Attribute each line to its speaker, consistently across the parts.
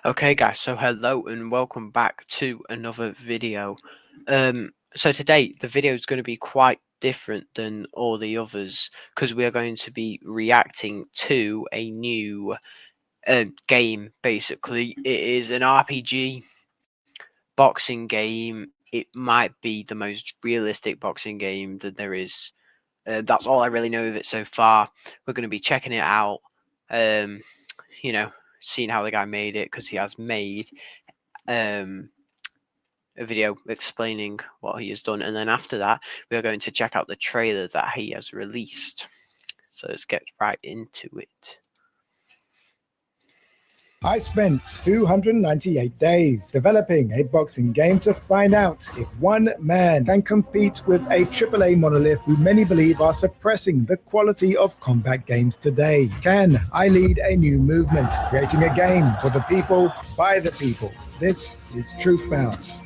Speaker 1: Okay guys, so hello and welcome back to another video. So today the video is going to be quite different than all the others because we are going to be reacting to a new game. Basically, it is an RPG boxing game. It might be the most realistic boxing game that there is. That's all I really know of it so far. We're going to be checking it out. You know, seeing how the guy made it, because he has made a video explaining what he has done, and then after that we are going to check out the trailer that he has released. So let's get right into it.
Speaker 2: I spent 298 days developing a boxing game to find out if one man can compete with a AAA monolith who many believe are suppressing the quality of combat games today. Can I lead a new movement, creating a game for the people, by the people? This is TruthBound.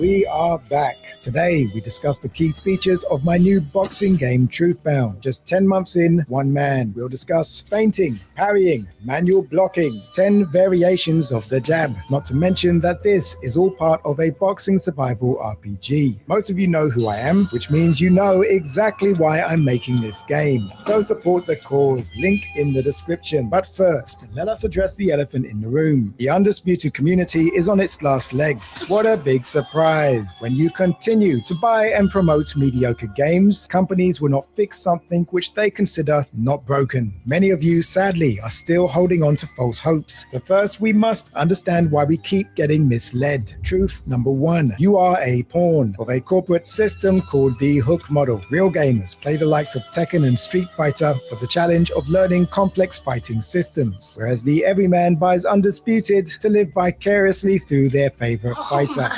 Speaker 2: We are back. Today, we discuss the key features of my new boxing game, TruthBound. Just 10 months in, one man. We'll discuss feinting, parrying, manual blocking, 10 variations of the jab. Not to mention that this is all part of a boxing survival RPG. Most of you know who I am, which means you know exactly why I'm making this game. So support the cause, link in the description. But first, let us address the elephant in the room. The undisputed community is on its last legs. What a big surprise. When you continue to buy and promote mediocre games, companies will not fix something which they consider not broken. Many of you, sadly, are still holding on to false hopes. So first, we must understand why we keep getting misled. Truth number one, you are a pawn of a corporate system called the hook model. Real gamers play the likes of Tekken and Street Fighter for the challenge of learning complex fighting systems, whereas the everyman buys Undisputed to live vicariously through their favorite fighter.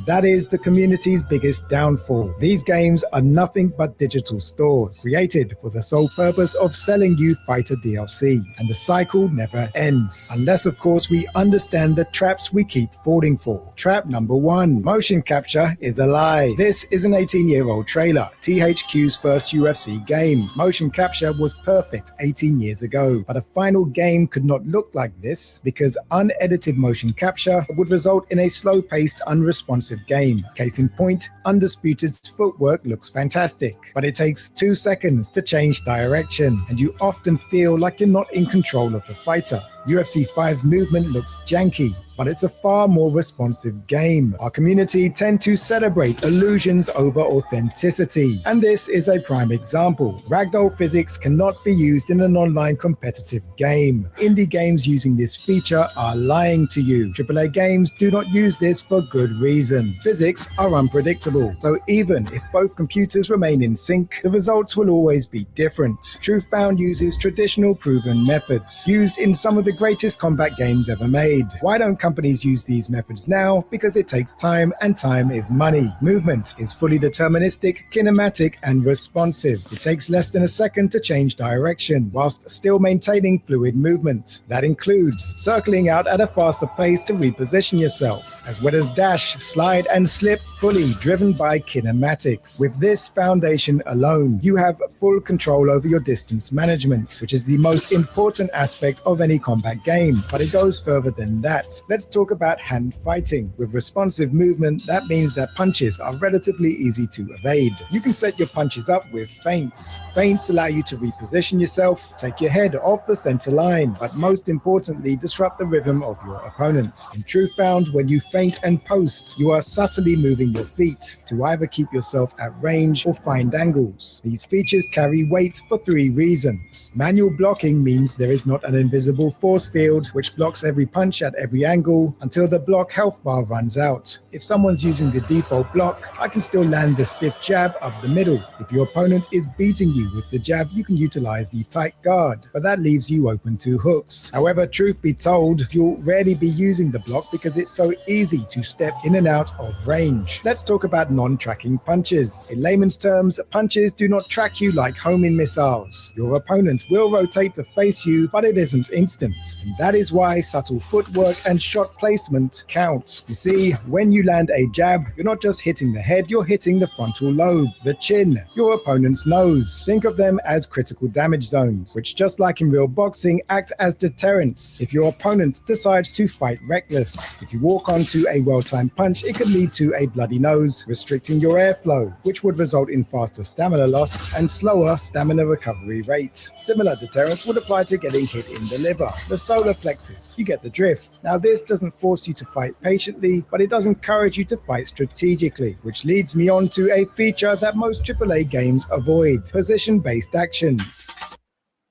Speaker 2: That is the community's biggest downfall. These games are nothing but digital stores, created for the sole purpose of selling you fighter DLC, and the cycle never ends. Unless, of course, we understand the traps we keep falling for. Trap number one, motion capture is a lie. This is an 18-year-old trailer, THQ's first UFC game. Motion capture was perfect 18 years ago, but a final game could not look like this because unedited motion capture would result in a slow-paced, unresponsive game. Case in point, Undisputed's footwork looks fantastic, but it takes 2 seconds to change direction, and you often feel like you're not in control of the fighter. UFC 5's movement looks janky, but it's a far more responsive game. Our community tend to celebrate illusions over authenticity, and this is a prime example. Ragdoll physics cannot be used in an online competitive game. Indie games using this feature are lying to you. AAA games do not use this for good reason. Physics are unpredictable, so even if both computers remain in sync, the results will always be different. TruthBound uses traditional proven methods, used in some of the greatest combat games ever made. Why don't companies use these methods now? Because it takes time, and time is money. Movement is fully deterministic, kinematic, and responsive. It takes less than a second to change direction, whilst still maintaining fluid movement. That includes circling out at a faster pace to reposition yourself, as well as dash, slide, and slip, fully driven by kinematics. With this foundation alone, you have full control over your distance management, which is the most important aspect of any combat game, but it goes further than that. Let's talk about hand fighting. With responsive movement, that means that punches are relatively easy to evade. You can set your punches up with feints. Feints allow you to reposition yourself, take your head off the center line, but most importantly, disrupt the rhythm of your opponent. In TruthBound, when you feint and post, you are subtly moving your feet to either keep yourself at range or find angles. These features carry weight for 3 reasons. Manual blocking means there is not an invisible force field which blocks every punch at every angle until the block health bar runs out. If someone's using the default block, I can still land the stiff jab up the middle. If your opponent is beating you with the jab, you can utilize the tight guard, but that leaves you open to hooks. However, truth be told, you'll rarely be using the block because it's so easy to step in and out of range. Let's talk about non-tracking punches. In layman's terms, punches do not track you like homing missiles. Your opponent will rotate to face you, but it isn't instant. movement. And that is why subtle footwork and shot placement count. You see, when you land a jab, you're not just hitting the head, you're hitting the frontal lobe, the chin, your opponent's nose. Think of them as critical damage zones, which just like in real boxing, act as deterrents if your opponent decides to fight reckless. If you walk onto a well-timed punch, it could lead to a bloody nose, restricting your airflow, which would result in faster stamina loss and slower stamina recovery rate. Similar deterrents would apply to getting hit in the liver, the solar plexus. You get the drift. Now this doesn't force you to fight patiently, but it does encourage you to fight strategically, which leads me on to a feature that most AAA games avoid: position-based actions.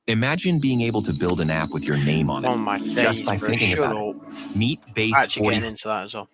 Speaker 3: Imagine being able to build an app with your name on it,
Speaker 1: On my face,
Speaker 3: just by
Speaker 1: bro.
Speaker 3: thinking
Speaker 1: Shut
Speaker 3: about
Speaker 1: up.
Speaker 3: it. Meet Base
Speaker 1: Actually
Speaker 3: 40.
Speaker 1: getting into that as well.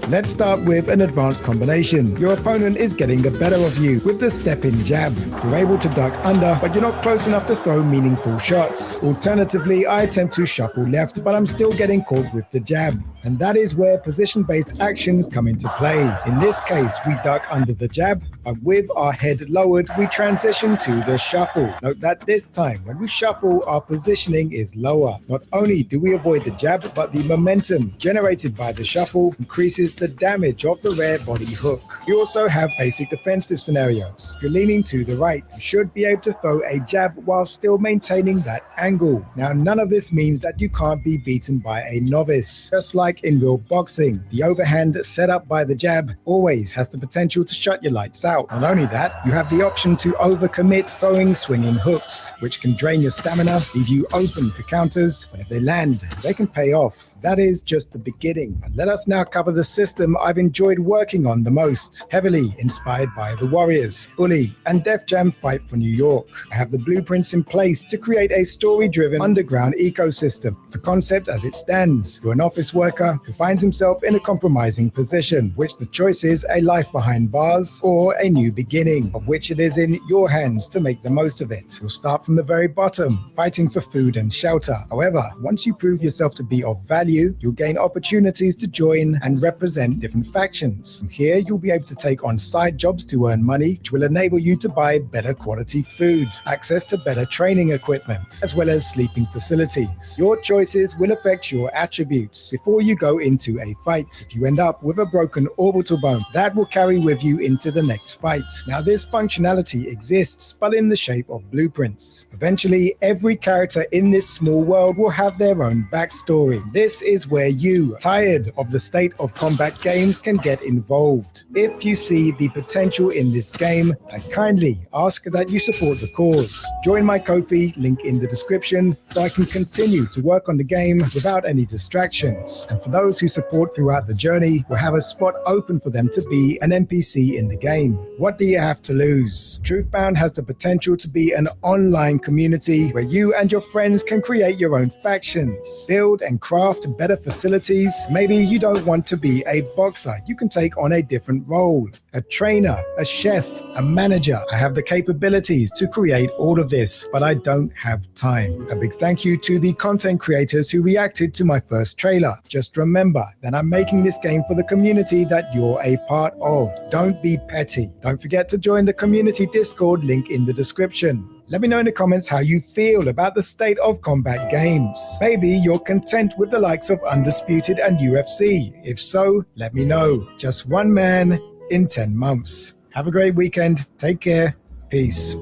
Speaker 2: Let's start with an advanced combination. Your opponent is getting the better of you with the step-in jab. You're able to duck under, but you're not close enough to throw meaningful shots. Alternatively, I attempt to shuffle left, but I'm still getting caught with the jab. And that is where position-based actions come into play. In this case, we duck under the jab, but with our head lowered, we transition to the shuffle. Note that this time, when we shuffle, our positioning is lower. Not only do we avoid the jab, but the momentum generated by the shuffle increases the damage of the rear body hook. You also have basic defensive scenarios. If you're leaning to the right, you should be able to throw a jab while still maintaining that angle. Now, none of this means that you can't be beaten by a novice. Just like in real boxing, the overhand set up by the jab always has the potential to shut your lights out. Not only that, you have the option to overcommit throwing swinging hooks, which can drain your stamina, leave you open to counters, but if they land, they can pay off. That is just the beginning. And let us now cover the system I've enjoyed working on the most, heavily inspired by The Warriors, Bully, and Def Jam Fight for New York. I have the blueprints in place to create a story-driven underground ecosystem. The concept as it stands: you're an office worker who finds himself in a compromising position, which the choice is a life behind bars or a new beginning, of which it is in your hands to make the most of it. You'll start from the very bottom, fighting for food and shelter. However, once you prove yourself to be of value, you'll gain opportunities to join and represent different factions. From here, you'll be able to take on side jobs to earn money, which will enable you to buy better quality food, access to better training equipment, as well as sleeping facilities. Your choices will affect your attributes before you go into a fight. If you end up with a broken orbital bone, that will carry with you into the next fight. Now, this functionality exists, but in the shape of blueprints. Eventually, every character in this small world will have their own backstory. This is where you, tired of the state of combat games, can get involved. If you see the potential in this game, I kindly ask that you support the cause. Join my Ko-fi, link in the description, so I can continue to work on the game without any distractions. And for those who support throughout the journey, we'll have a spot open for them to be an NPC in the game. What do you have to lose? TruthBound has the potential to be an online community where you and your friends can create your own factions, build and craft better facilities. Maybe you don't want to be a boxer. You can take on a different role: a trainer, a chef, a manager. I have the capabilities to create all of this, but I don't have time. A big thank you to the content creators who reacted to my first trailer. Just remember that I'm making this game for the community that you're a part of. Don't be petty. Don't forget to join the community Discord, link in the description. Let me know in the comments how you feel about the state of combat games. Maybe you're content with the likes of Undisputed and UFC. If so, let me know. Just one man in 10 months. Have a great weekend. Take care. Peace.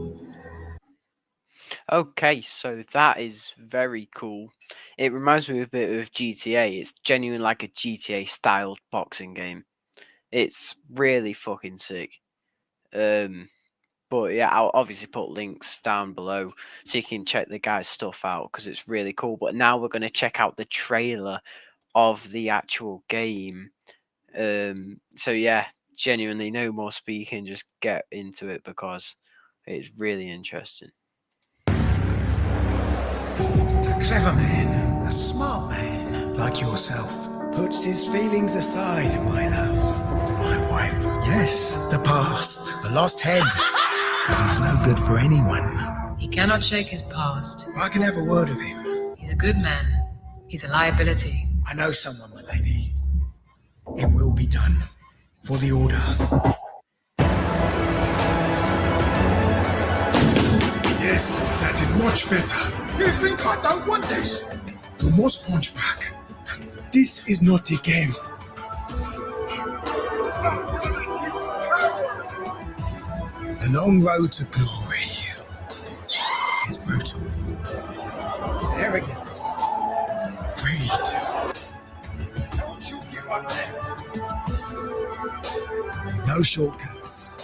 Speaker 1: Okay, so that is very cool. It reminds me a bit of GTA. It's genuine like a GTA styled boxing game. It's really fucking sick. But yeah, I'll obviously put links down below so you can check the guy's stuff out because it's really cool. But now we're going to check out the trailer of the actual game. So yeah, genuinely no more speaking, just get into it because it's really interesting.
Speaker 2: A clever man, a smart man, like yourself, puts his feelings aside, my love. My wife. Yes, the past, the lost head. He's no good for anyone.
Speaker 4: He cannot shake his past.
Speaker 2: I can have a word with him.
Speaker 4: He's a good man. He's a liability.
Speaker 2: I know someone, my lady. It will be done. For the order. Yes, that is much better. You think I don't want this? You must punch back. This is not a game. The long road to glory is brutal. Arrogance. Greed. Don't you give up now. No shortcuts.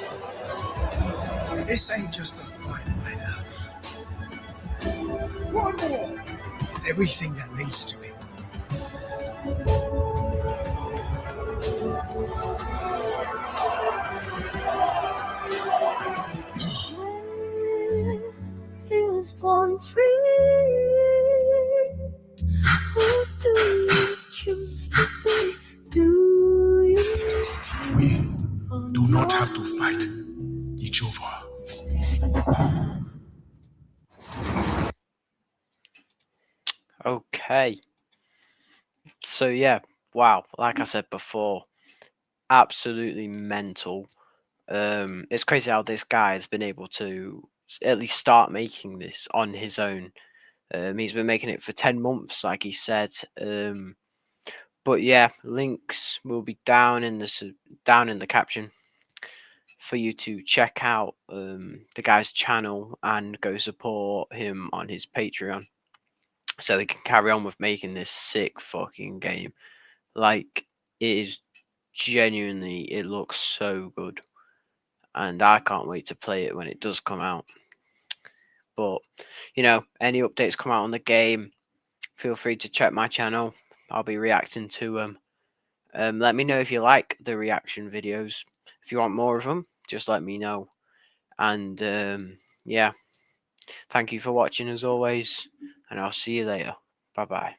Speaker 2: This ain't just a fight, my love. One more. It's everything that leads to it.
Speaker 5: Feels born free. Who do you choose to be? Do you?
Speaker 2: We do not have to fight each other.
Speaker 1: Okay. So yeah, wow. Like I said before, absolutely mental. It's crazy how this guy has been able to at least start making this on his own. He's been making it for 10 months, like he said. But yeah, links will be down in the caption for you to check out the guy's channel and go support him on his Patreon, so he can carry on with making this sick fucking game. Like, it is genuinely, it looks so good, and I can't wait to play it when it does come out. But you know, any updates come out on the game, feel free to check my channel. I'll be reacting to them. Let me know if you like the reaction videos. If you want more of them, just let me know. And yeah, thank you for watching as always, and I'll see you later. Bye bye.